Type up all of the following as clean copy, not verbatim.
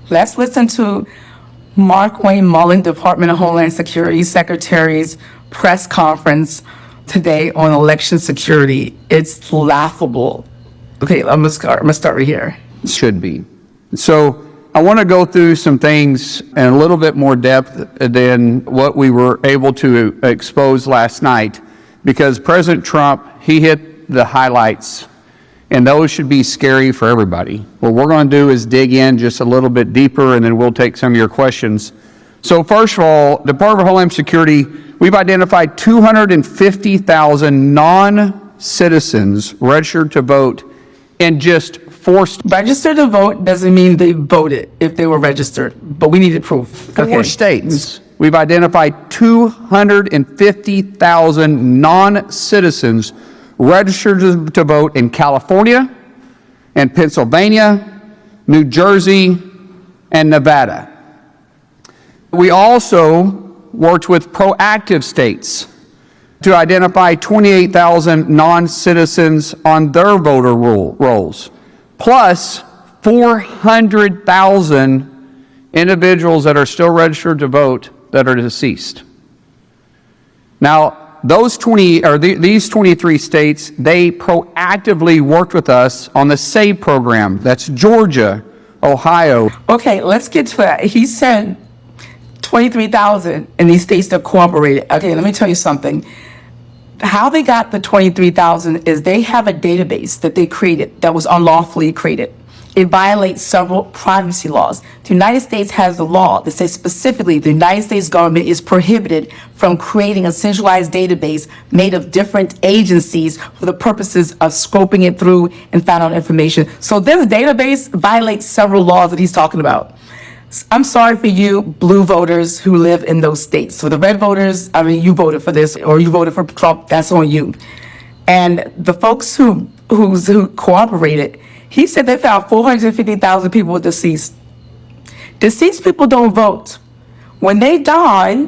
Let's listen to Mark Wayne Mullen, Department of Homeland Security Secretary's press conference today on election security. It's laughable. Okay, I'm gonna start right here. Should be. So I want to go through some things in a little bit more depth than what we were able to expose last night, because President Trump, he hit the highlights, and those should be scary for everybody. What we're going to do is dig in just a little bit deeper, and then we'll take some of your questions. So first of all, Department of Homeland Security, we've identified 250,000 non-citizens registered to vote and just forced. Registered to vote doesn't mean they voted if they were registered, but we needed proof. Four states. We've identified 250,000 non-citizens registered to vote in California and Pennsylvania, New Jersey, and Nevada. We also worked with proactive states to identify 28,000 non-citizens on their voter rolls, plus 400,000 individuals that are still registered to vote that are deceased. Now, these 23 states, they proactively worked with us on the SAVE program. That's Georgia, Ohio. Okay, let's get to that. He said 23,000 in these states that cooperated. Okay, let me tell you something. How they got the 23,000 is they have a database that they created that was unlawfully created. It violates several privacy laws. The United States has a law that says specifically the United States government is prohibited from creating a centralized database made of different agencies for the purposes of scoping it through and find out information. So this database violates several laws that he's talking about. I'm sorry for you blue voters who live in those states. So the red voters, I mean, you voted for this or you voted for Trump, that's on you. And the folks who cooperated, he said they found 450,000 people deceased. Deceased people don't vote. When they die,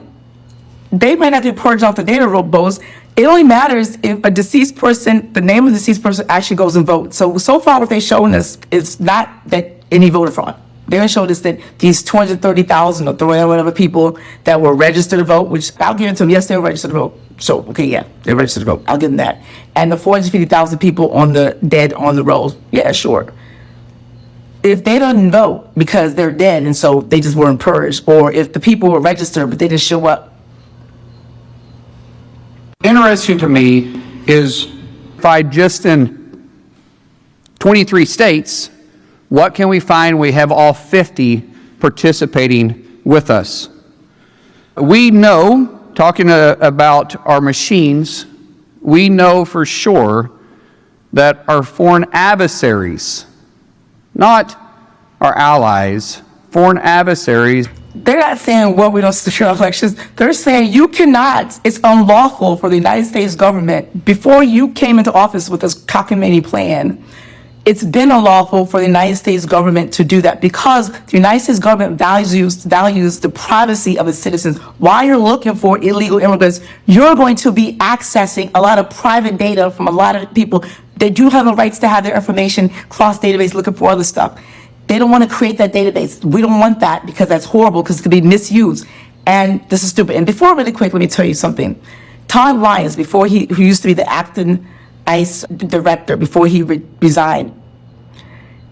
they might have to purge off the data robots. It only matters if a deceased person, the name of the deceased person actually goes and votes. So far what they've shown us is not that any voter fraud. They showed us that these 230,000 or whatever people that were registered to vote, which I'll give it to them, yes, they were registered to vote. So, okay, yeah, they're registered to vote. I'll give them that. And the 450,000 people on the dead on the rolls, yeah, sure. If they didn't vote because they're dead and so they just weren't purged, or if the people were registered but they didn't show up. Interesting to me is if I just in 23 states, what can we find? We have all 50 participating with us. We know, talking about our machines, we know for sure that our foreign adversaries, not our allies, foreign adversaries. They're not saying, well, we don't secure elections. They're saying you cannot, it's unlawful for the United States government, before you came into office with this cockamamie plan, it's been unlawful for the United States government to do that because the United States government values the privacy of its citizens. While you're looking for illegal immigrants, you're going to be accessing a lot of private data from a lot of people that do have the rights to have their information cross-database looking for other stuff. They don't want to create that database. We don't want that because that's horrible because it could be misused. And this is stupid. And before, really quick, let me tell you something. Todd Lyons, who used to be the acting ICE director before he resigned,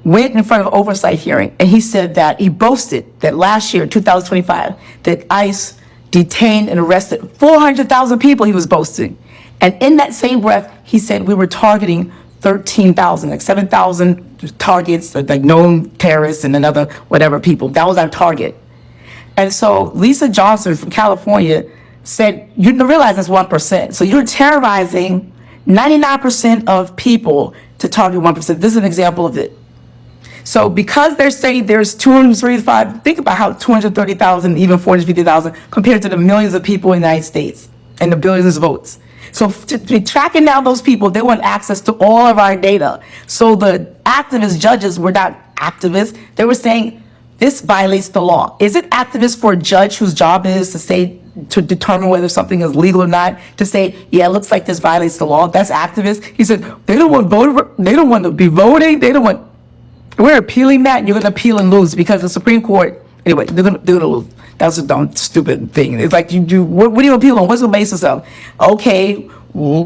went in front of an oversight hearing and he said that he boasted that last year, 2025, that ICE detained and arrested 400,000 people. He was boasting. And in that same breath, he said we were targeting 13,000, like 7,000 targets, like known terrorists and another whatever people. That was our target. And so Lisa Johnson from California said, you realize that's 1%. So you're terrorizing 99% of people to target 1%. This is an example of it. So because they're saying there's 235, think about how 230,000, even 450,000, compared to the millions of people in the United States and the billions of votes. So to be tracking down those people, they want access to all of our data. So the activist judges were not activists. They were saying this violates the law. Is it activist for a judge whose job is to say, to determine whether something is legal or not, to say, yeah, it looks like this violates the law? That's activist. He said, they don't want to be voting. They don't want, We're appealing that, you're gonna appeal and lose because the Supreme Court, anyway, they're gonna lose. That's a dumb, stupid thing. It's like what do you appeal on? What's the basis of? Okay, so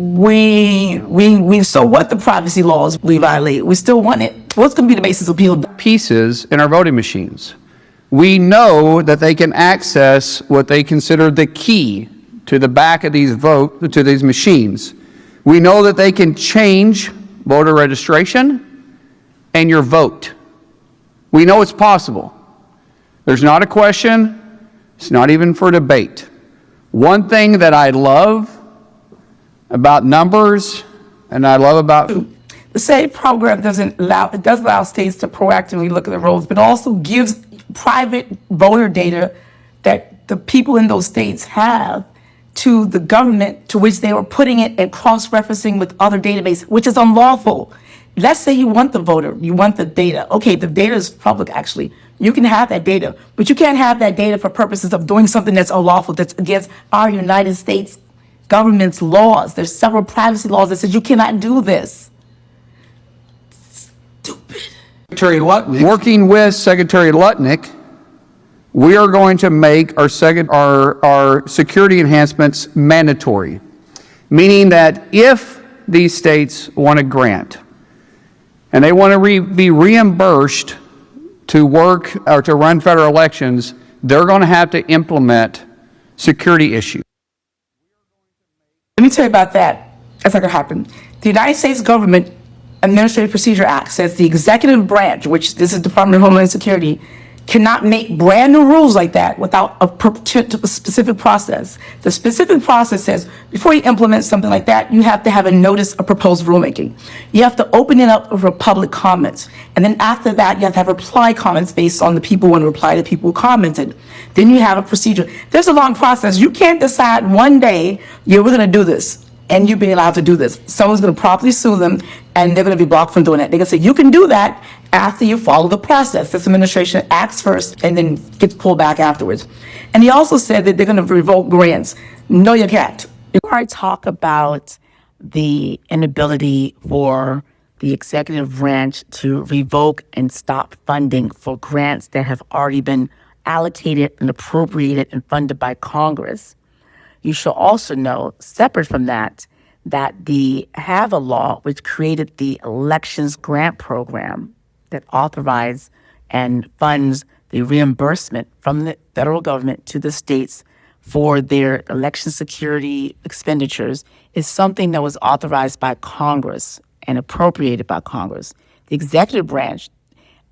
what the privacy laws we violate, we still want it. What's gonna be the basis of appeal? Pieces in our voting machines. We know that they can access what they consider the key to the back of these machines. We know that they can change voter registration and your vote. We know it's possible. There's not a question. It's not even for debate. One thing that I love about numbers and I love about the SAVE program does allow states to proactively look at the rolls, but also gives private voter data that the people in those states have to the government to which they were putting it and cross-referencing with other databases, which is unlawful. Let's say you want the voter, you want the data. Okay, the data is public, actually. You can have that data, but you can't have that data for purposes of doing something that's unlawful, that's against our United States government's laws. There's several privacy laws that says you cannot do this. Stupid. Secretary Lutnick, working with Secretary Lutnick, we are going to make our security enhancements mandatory, meaning that if these states want a grant and they want to be reimbursed to work or to run federal elections, they're going to have to implement security issues. Let me tell you about that. That's not going to happen. The United States government Administrative Procedure Act says the executive branch, which this is Department of Homeland Security, cannot make brand new rules like that without a specific process. The specific process says before you implement something like that, you have to have a notice of proposed rulemaking. You have to open it up for public comments. And then after that, you have to have reply comments based on the people who reply to people who commented. Then you have a procedure. There's a long process. You can't decide one day, yeah, we're going to do this, and you be allowed to do this. Someone's going to properly sue them, and they're going to be blocked from doing it. They're going to say, you can do that after you follow the process. This administration acts first and then gets pulled back afterwards. And he also said that they're going to revoke grants. No, you can't. Before I talk about the inability for the executive branch to revoke and stop funding for grants that have already been allocated and appropriated and funded by Congress, you should also know, separate from that, that the HAVA law, which created the Elections Grant Program that authorized and funds the reimbursement from the federal government to the states for their election security expenditures, is something that was authorized by Congress and appropriated by Congress. The executive branch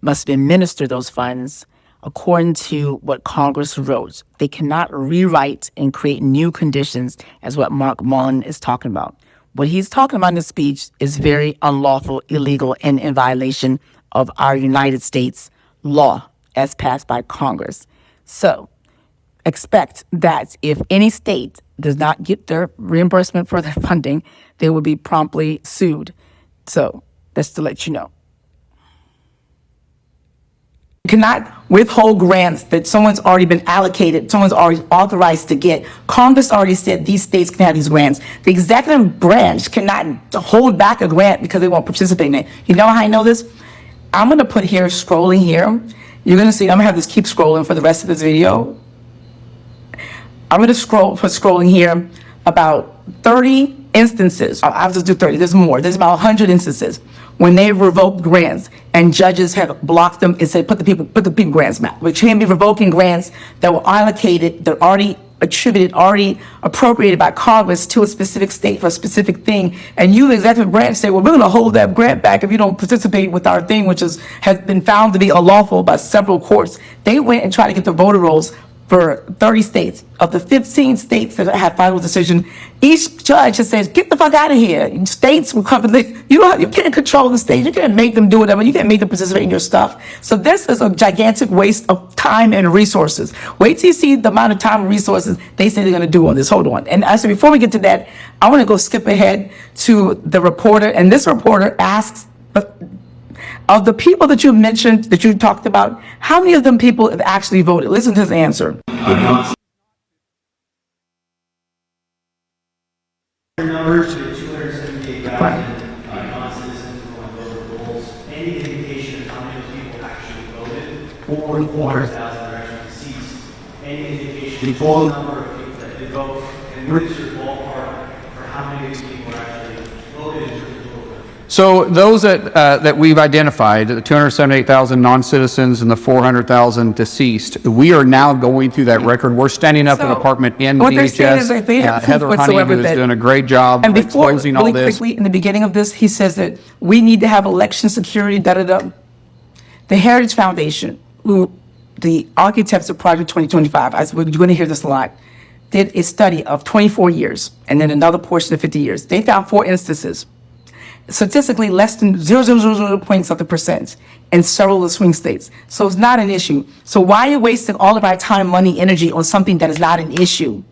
must administer those funds according to what Congress wrote. They cannot rewrite and create new conditions, as what Mark Mullen is talking about. What he's talking about in his speech is very unlawful, illegal, and in violation of our United States law as passed by Congress. So expect that if any state does not get their reimbursement for their funding, they will be promptly sued. So that's to let you know. You cannot withhold grants that someone's already been allocated, someone's already authorized to get. Congress already said these states can have these grants. The executive branch cannot hold back a grant because they won't participate in it. You know how I know this? I'm going to put here, scrolling here. You're going to see, I'm going to have this keep scrolling for the rest of this video. I'm going to put scrolling here about 30 instances. I'll just do 30. There's more. There's about 100 instances when they revoked grants and judges have blocked them and said, put the people grants back. We can't be revoking grants that were allocated, that already attributed, already appropriated by Congress to a specific state for a specific thing. And you, the executive branch, say, well, we're going to hold that grant back if you don't participate with our thing, which has been found to be unlawful by several courts. They went and tried to get the voter rolls for 30 states. Of the 15 states that have final decision, each judge has said, get the fuck out of here. States will come, you can't control the states. You can't make them do whatever. You can't make them participate in your stuff. So this is a gigantic waste of time and resources. Wait till you see the amount of time and resources they say they're going to do on this. Hold on. And actually, before we get to that, I want to go skip ahead to the reporter. And this reporter asks, of the people that you mentioned, that you talked about, how many of them people have actually voted? Listen to his answer. Numbers to 278,000 non-citizens who voted polls. Any indication of how many 44,000 are actually deceased. Any indication, the total number of people that did vote, and what is your ballpark for how many of these people actually voted in terms of vote? So those that we've identified, the 278,000 non-citizens and the 400,000 deceased, we are now going through that record. We're standing up an So, department in what they're saying is DHS. that they have proof Heather Honey, whatsoever who is that- doing a great job And before, exposing all really this. quickly, in the beginning of this, he says that we need to have election security, da-da-da. The Heritage Foundation, who, the architects of Project 2025, we're going to hear this a lot, did a study of 24 years and then another portion of 50 years. They found 4 instances, statistically less than 0.000 points of the percent in several of the swing states. So it's not an issue. So why are you wasting all of our time, money, energy on something that is not an issue?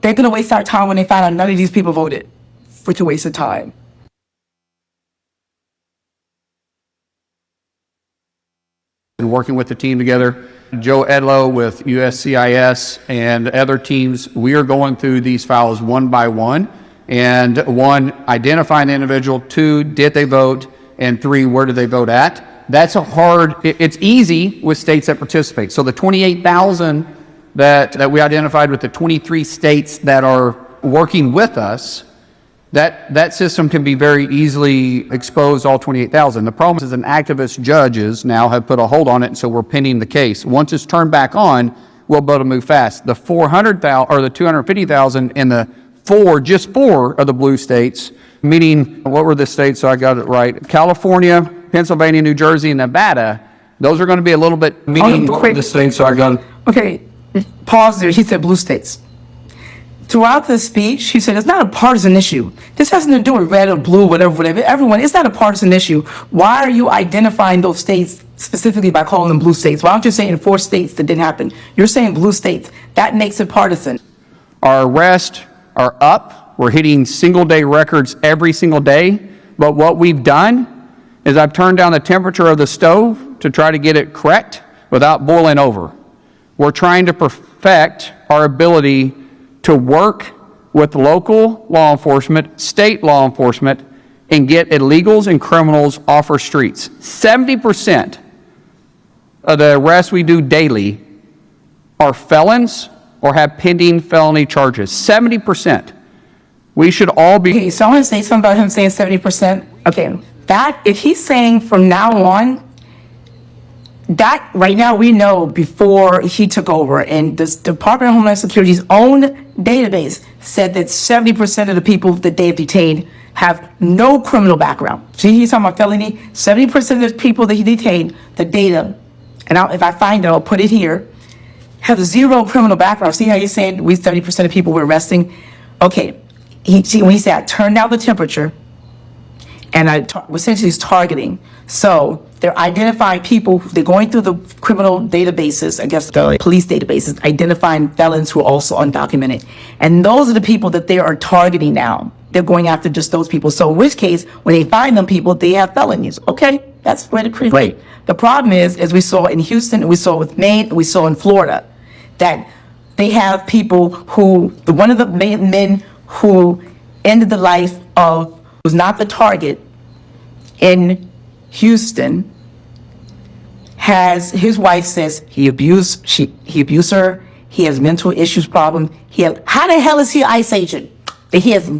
They're going to waste our time when they find out none of these people voted. It's a waste of time. And working with the team together, Joe Edlow with USCIS and other teams, we are going through these files one by one. And 1, identifying the individual, 2, did they vote, and 3, where did they vote at? That's a hard, it's easy with states that participate. So the 28,000 that we identified with the 23 states that are working with us, that system can be very easily exposed, all 28,000. The problem is an activist judges now have put a hold on it, and so we're pending the case. Once it's turned back on, we'll be able to move fast. The 400,000 or the 250,000 in the just four of the blue states, meaning, what were the states, so I got it right? California, Pennsylvania, New Jersey, and Nevada. Those are going to be a little bit, meaning, what were the states, so I got it. Okay, pause there. He said blue states. Throughout the speech, he said it's not a partisan issue. This has nothing to do with red or blue, whatever. Everyone, it's not a partisan issue. Why are you identifying those states specifically by calling them blue states? Why don't you say in 4 states that didn't happen? You're saying blue states. That makes it partisan. Our arrests are up. We're hitting single-day records every single day. But what we've done is I've turned down the temperature of the stove to try to get it correct without boiling over. We're trying to perfect our ability to work with local law enforcement, state law enforcement, and get illegals and criminals off our streets. 70% of the arrests we do daily are felons or have pending felony charges. 70%. We should all be. Okay, so I want to say something about him saying 70%. Okay, that, if he's saying from now on, that right now we know before he took over, and the Department of Homeland Security's own database said that 70% of the people that they have detained have no criminal background. See, he's talking about felony. 70% of the people that he detained, the data, and if I find it, I'll put it here, have 0 criminal background. See how he's saying we 70% of people we're arresting? Okay, when he said I turned down the temperature, and essentially he's targeting. So they're identifying people, they're going through the criminal databases, I guess the police databases, identifying felons who are also undocumented. And those are the people that they are targeting now. They're going after just those people. So in which case, when they find them people, they have felonies. Okay, that's pretty great. The problem is, as we saw in Houston, we saw with Maine, we saw in Florida, that they have people who, one of the men who ended the life of, was not the target in Houston, has, his wife says he abused her, he has mental issues problem, how the hell is he an ICE agent? That he has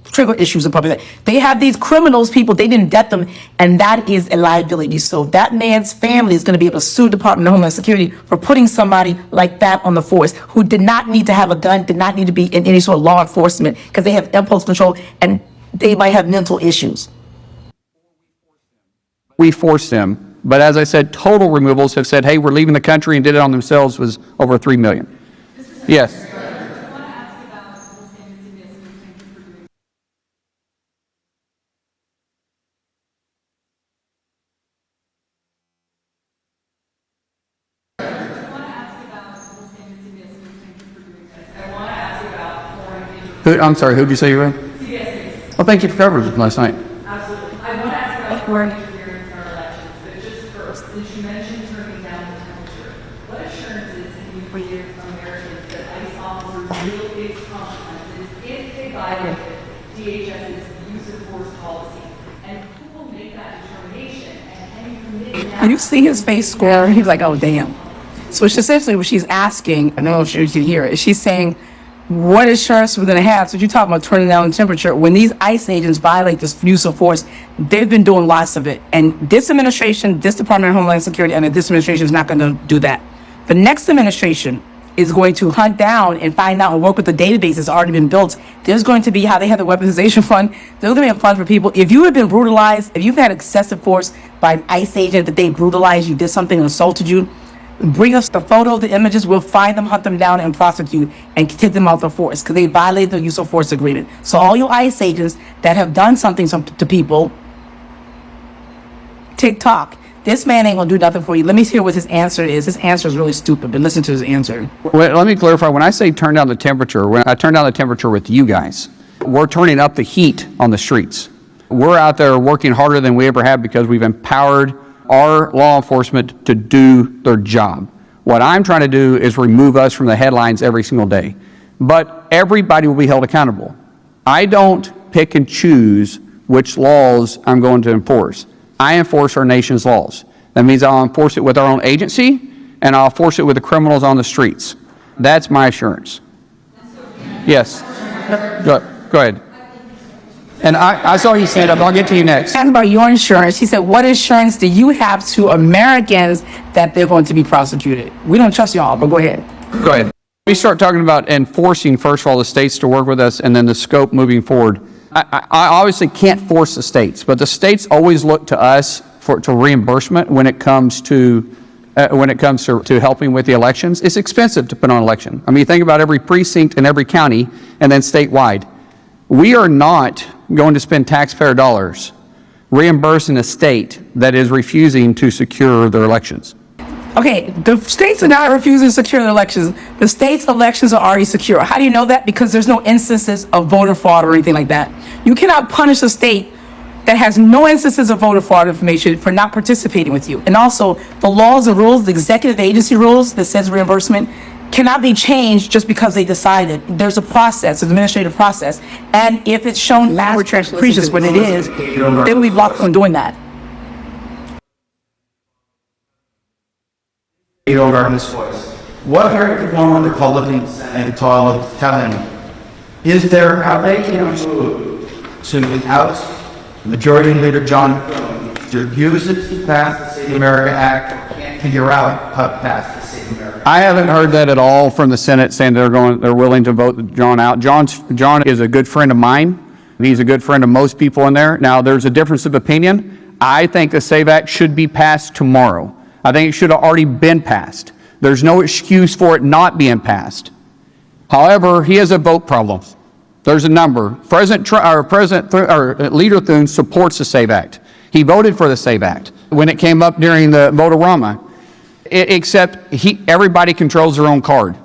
trigger issues and probably they have these criminals, people, they didn't vet them, and that is a liability. So that man's family is going to be able to sue the Department of Homeland Security for putting somebody like that on the force, who did not need to have a gun, did not need to be in any sort of law enforcement, because they have impulse control and they might have mental issues. We force them. But as I said, total removals have said, hey, we're leaving the country, and did it on themselves was over 3 million. Yes. I'm sorry, who did you say you were? Well, thank you for covering it last night. Absolutely. I want to ask about interference in our elections, but just first, since you mentioned turning down the temperature, what assurances have you given Americans that ICE officers will face consequences if they violate DHS's use of force policy? And who will make that determination? And can you commit now You see his face square, he's like, oh, damn. So it's essentially what she's asking, I don't know if you can hear it, she's saying, what assurance we're going to have? So you're talking about turning down the temperature. When these ICE agents violate this use of force, they've been doing lots of it. And this administration, this Department of Homeland Security, and this administration is not going to do that. The next administration is going to hunt down and find out and work with the database that's already been built. There's going to be how they have the weaponization fund. There's going to be a fund for people. If you have been brutalized, if you've had excessive force by an ICE agent that they brutalized, you did something and assaulted you, bring us the photo, the images, we'll find them, hunt them down, and prosecute and take them out the force because they violated the use of force agreement. So all your ICE agents that have done something to people, TikTok, this man ain't gonna do nothing for you. Let me hear what his answer is. His answer is really stupid, but listen to his answer. Well, let me clarify. When I say turn down the temperature, when I turn down the temperature with you guys, we're turning up the heat on the streets. We're out there working harder than we ever have because we've empowered our law enforcement to do their job. What I'm trying to do is remove us from the headlines every single day. But everybody will be held accountable. I don't pick and choose which laws I'm going to enforce. I enforce our nation's laws. That means I'll enforce it with our own agency, and I'll enforce it with the criminals on the streets. That's my assurance. Yes. Go ahead. And I saw you stand up. I'll get to you next. Asked about your insurance. He said, what assurance do you have to Americans that they're going to be prosecuted? We don't trust y'all, but go ahead. Go ahead. We start talking about enforcing, first of all, the states to work with us, and then the scope moving forward. I obviously can't force the states, but the states always look to us to reimbursement when it comes to helping with the elections. It's expensive to put on an election. I mean, think about every precinct in every county and then statewide. We are not going to spend taxpayer dollars reimbursing a state that is refusing to secure their elections. Okay, the states are not refusing to secure the elections. The states' elections are already secure. How do you know that? Because there's no instances of voter fraud or anything like that. You cannot punish a state that has no instances of voter fraud information for not participating with you. And also, the laws and rules, the executive agency rules that says reimbursement cannot be changed just because they decided. There's a process, an administrative process. And if it's shown mass capricious when it is, they will be blocked from doing that. Over this voice. What are the former Republicans and telling? Is there how they can move to the House Majority Leader John to use it to pass the Save America Act, can't figure out how to pass the Save America Act? I haven't heard that at all from the Senate saying they're willing to vote John out. John is a good friend of mine. He's a good friend of most people in there. Now, there's a difference of opinion. I think the SAVE Act should be passed tomorrow. I think it should have already been passed. There's no excuse for it not being passed. However, he has a vote problem. There's a number. Leader Thune supports the SAVE Act. He voted for the SAVE Act when it came up during the vote-a-rama. Except everybody controls their own card.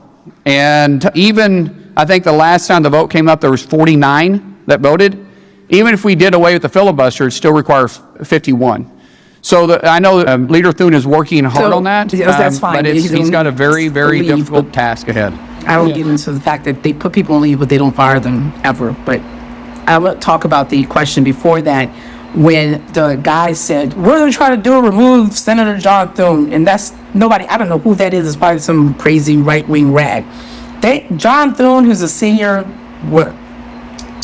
And even, I think the last time the vote came up, there was 49 that voted. Even if we did away with the filibuster, it still requires 51. So I know Leader Thune is working hard on that. Yes, that's fine. But he's got a very, very difficult task ahead. I don't get into the fact that they put people on leave, but they don't fire them ever. But I will talk about the question before that when the guy said, we're going to try to remove Senator John Thune. And that's nobody, I don't know who that is. It's probably some crazy right-wing rag. John Thune, who's a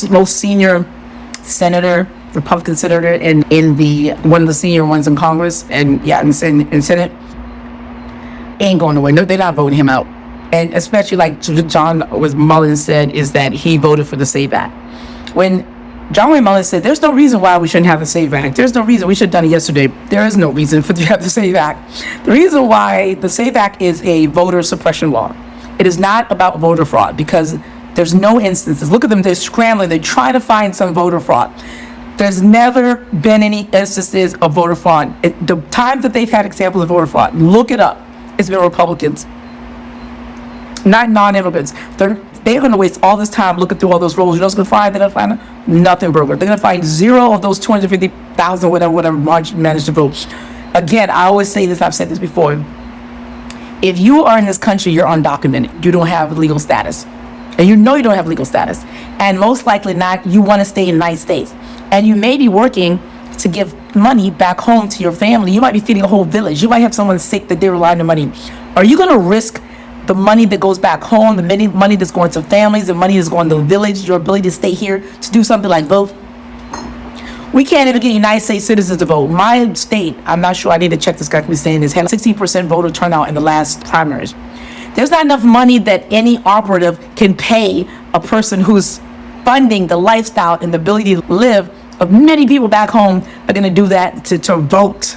most senior senator, Republican senator, and one of the senior ones in Congress, and in Senate, ain't going away. No, they're not voting him out. And especially like John Mullins said, is that he voted for the SAVE Act. When John Wayne Mullins said, there's no reason why we shouldn't have the SAVE Act. There's no reason. We should have done it yesterday. There is no reason for you to have the SAVE Act. The reason why the SAVE Act is a voter suppression law. It is not about voter fraud because there's no instances. Look at them. They're scrambling. They try to find some voter fraud. There's never been any instances of voter fraud. The times that they've had examples of voter fraud, look it up. It's been Republicans, not non-immigrants. They're going to waste all this time looking through all those rolls. You know what's going to find? They're going to find nothing, burger. They're going to find zero of those 250,000, whatever March managed to vote. Again, I always say this. I've said this before. If you are in this country, you're undocumented. You don't have legal status. And you know you don't have legal status. And most likely not, you want to stay in the United States. And you may be working to give money back home to your family. You might be feeding a whole village. You might have someone sick that they rely on the money. Are you going to risk the money that goes back home, the money that's going to families, the money that's going to the village, your ability to stay here to do something like vote? We can't even get United States citizens to vote. My state, I'm not sure, I need to check this correctly, saying this, had 16% voter turnout in the last primaries. There's not enough money that any operative can pay a person who's funding the lifestyle and the ability to live of many people back home are going to do that to vote.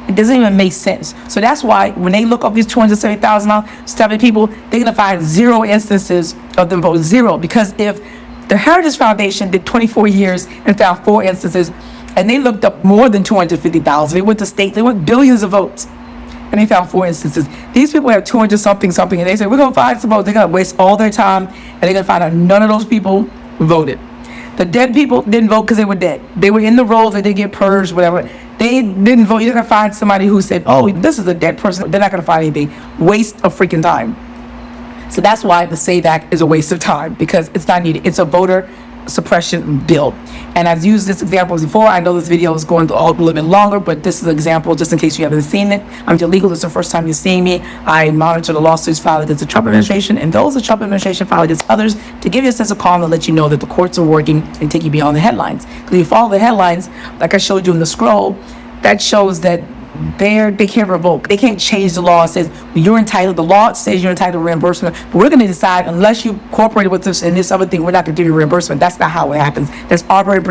It doesn't even make sense. So that's why when they look up these 270,000 people, they're going to find 0 instances of them voting. 0. Because if the Heritage Foundation did 24 years and found 4 instances, and they looked up more than 250,000, they went to states, they went billions of votes, and they found 4 instances. These people have 200 something, and they say, we're going to find some votes. They're going to waste all their time, and they're going to find out none of those people voted. The dead people didn't vote because they were dead. They were in the rolls, they did get purged, whatever. They didn't vote. You're going to find somebody who said, oh, this is a dead person. They're not going to find anything. Waste of freaking time. So that's why the SAVE Act is a waste of time, because it's not needed. It's a voter suppression bill. And I've used this example before. I know this video is going to a little bit longer, but this is an example just in case you haven't seen it. I'm illegal. This is the first time you're seeing me. I monitor the lawsuits filed against the Trump administration and those the Trump administration filed against others to give you a sense of calm and let you know that the courts are working and take you beyond the headlines. Because if you follow the headlines, like I showed you in the scroll, that shows that they can't revoke. They can't change the law. It says you're entitled. The law says you're entitled to reimbursement, but we're going to decide unless you cooperated with us in this other thing, we're not going to give you reimbursement. That's not how it happens. That's arbitrary,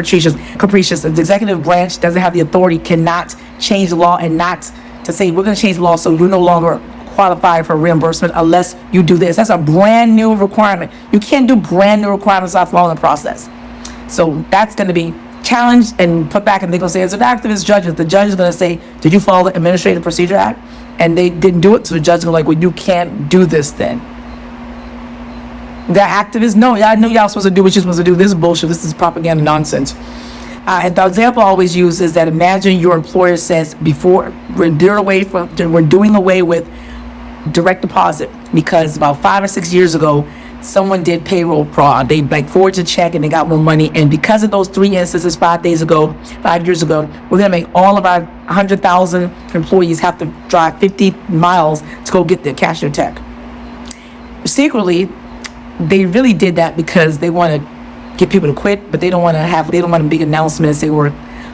capricious. The executive branch doesn't have the authority, cannot change the law and not to say we're going to change the law so you're no longer qualified for reimbursement unless you do this. That's a brand new requirement. You can't do brand new requirements without following the process. So that's going to be challenged and put back, and they're going to say, as an activist judges, the judge is going to say, did you follow the Administrative Procedure Act? And they didn't do it, so the judge is going to like, well, you can't do this then. The activists, no, I knew y'all supposed to do what you're supposed to do. This is bullshit. This is propaganda nonsense. And the example I always use is that imagine your employer says, before we're doing away with direct deposit, because about 5 or 6 years ago, someone did payroll fraud. They forged a check and they got more money. And because of those 3 instances 5 years ago, we're going to make all of our 100,000 employees have to drive 50 miles to go get their cashier check. Secretly, they really did that because they want to get people to quit, but they don't want a big announcement and say we're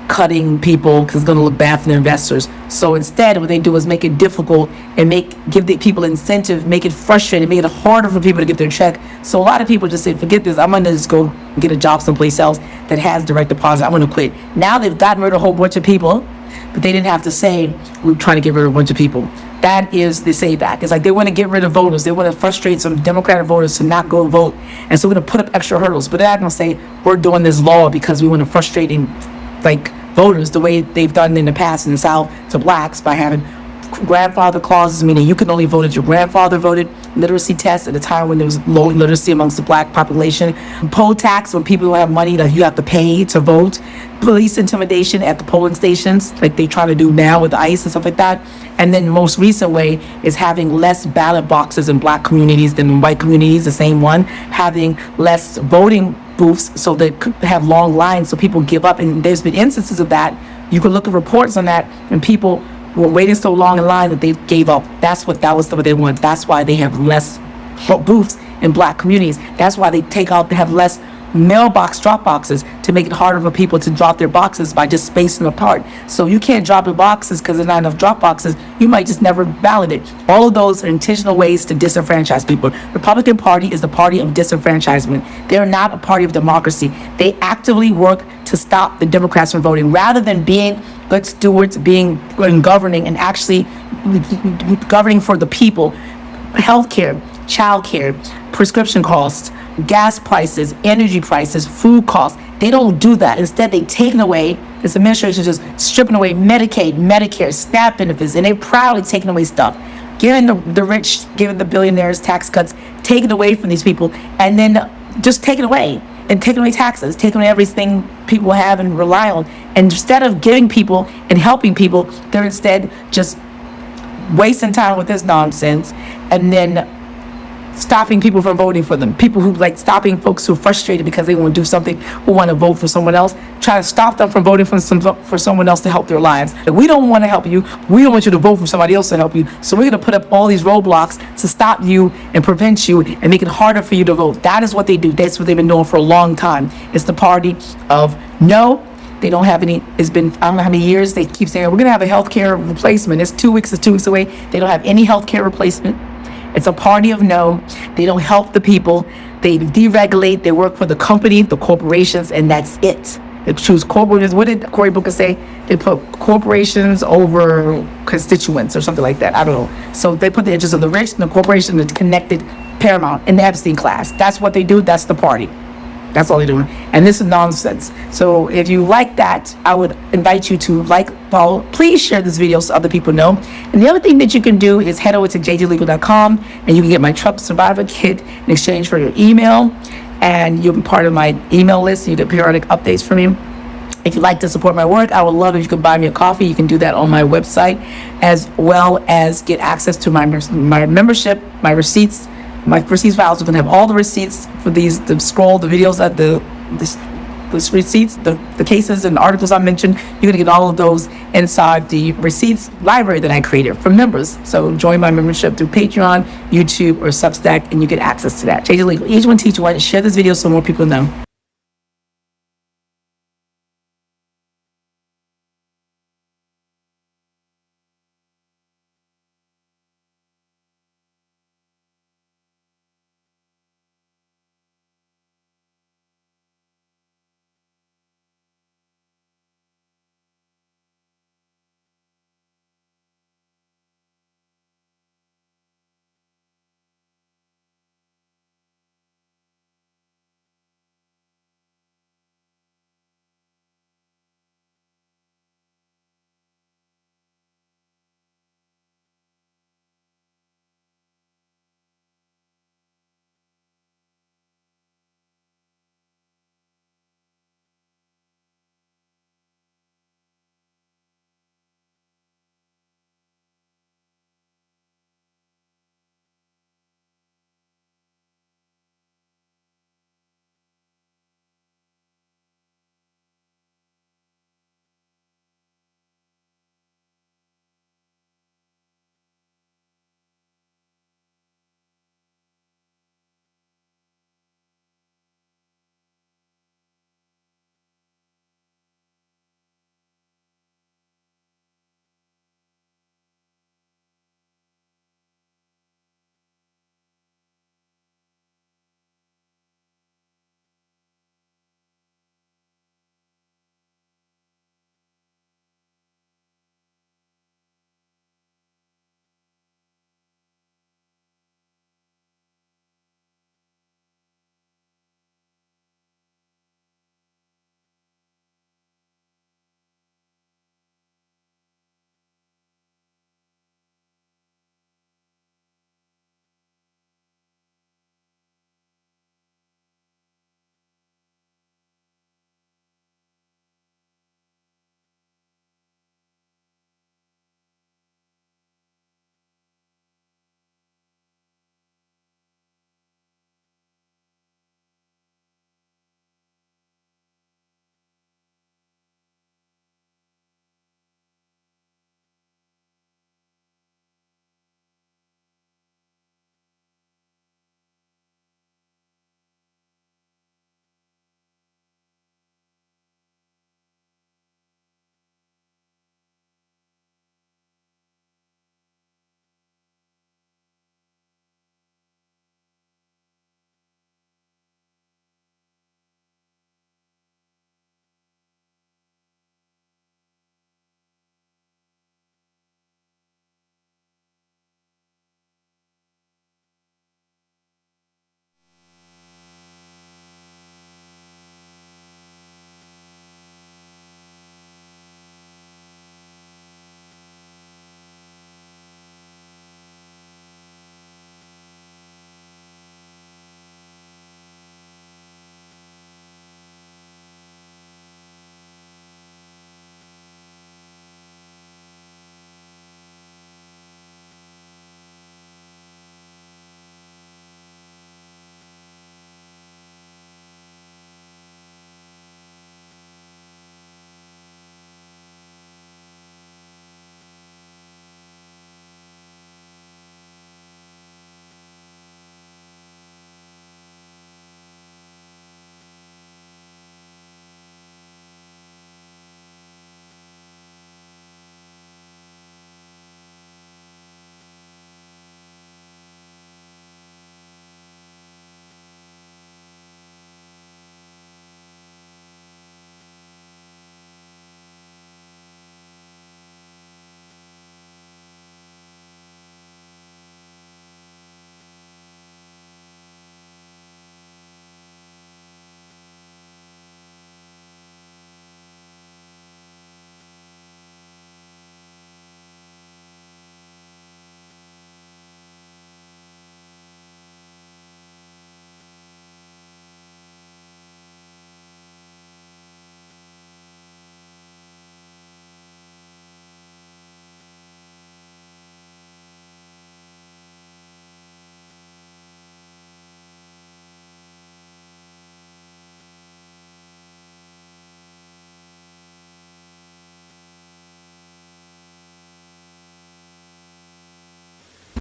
cutting people because it's going to look bad for the investors. So instead, what they do is make it difficult and give the people incentive, make it frustrating, make it harder for people to get their check. So a lot of people just say, forget this, I'm going to just go get a job someplace else that has direct deposit. I'm going to quit. Now they've gotten rid of a whole bunch of people, but they didn't have to say, we're trying to get rid of a bunch of people. That is the SAVE Act. It's like they want to get rid of voters. They want to frustrate some Democratic voters to not go vote. And so we're going to put up extra hurdles. But they're not going to say, we're doing this law because we want to frustrate voters the way they've done in the past in the South to blacks by having grandfather clauses, meaning you can only vote if your grandfather voted, literacy tests at a time when there was low literacy amongst the black population, poll tax when people don't have money that you have to pay to vote, police intimidation at the polling stations like they try to do now with ICE and stuff like that. And then the most recent way is having less ballot boxes in black communities than in white communities, the same one, having less voting booths so they could have long lines so people give up. And there's been instances of that. You can look at reports on that, and people were waiting so long in line that they gave up. That was what they want. That's why they have less booths in black communities. That's why they have less mailbox drop boxes to make it harder for people to drop their boxes by just spacing them apart. So you can't drop your boxes because there's not enough drop boxes. You might just never ballot it. All of those are intentional ways to disenfranchise people. Republican Party is the party of disenfranchisement. They're not a party of democracy. They actively work to stop the Democrats from voting rather than being good stewards, governing and actually governing for the people. Healthcare, childcare, prescription costs, gas prices, energy prices, food costs. They don't do that. Instead, they've taken away, this administration is just stripping away Medicaid, Medicare, SNAP benefits, and they're proudly taking away stuff. Giving the rich, giving the billionaires tax cuts, taking away from these people, and then just taking away. And taking away taxes, taking away everything people have and rely on. And instead of giving people and helping people, they're instead just wasting time with this nonsense and then stopping people from voting for them. People who like stopping folks who are frustrated because they want to do something, who want to vote for someone else, try to stop them from voting for someone else to help their lives. Like, we don't want to help you. We don't want you to vote for somebody else to help you. So we're going to put up all these roadblocks to stop you and prevent you and make it harder for you to vote. That is what they do. That's what they've been doing for a long time. It's the party of no. They don't have any, it's been, I don't know how many years, they keep saying, we're going to have a healthcare replacement. It's 2 weeks away. They don't have any healthcare replacement. It's a party of no. They don't help the people. They deregulate. They work for the company, the corporations, and that's it. They choose corporations. What did Cory Booker say? They put corporations over constituents or something like that. I don't know. So they put the interests of the rich and the corporation that's connected paramount in the Epstein class. That's what they do. That's the party. That's all they're doing. And this is nonsense. So if you like that, I would invite you to follow. Please share this video so other people know. And the other thing that you can do is head over to jjlegal.com and you can get my Trump Survivor Kit in exchange for your email. And you'll be part of my email list. You get periodic updates from me. If you'd like to support my work, I would love if you could buy me a coffee. You can do that on my website, as well as get access to my membership, my receipts. My receipts files are going to have all the receipts for these, the scroll, the videos, the receipts, the cases and articles I mentioned. You're going to get all of those inside the receipts library that I created for members. So join my membership through Patreon, YouTube, or Substack, and you get access to that. JJ Legal, each one teach one. Share this video so more people know.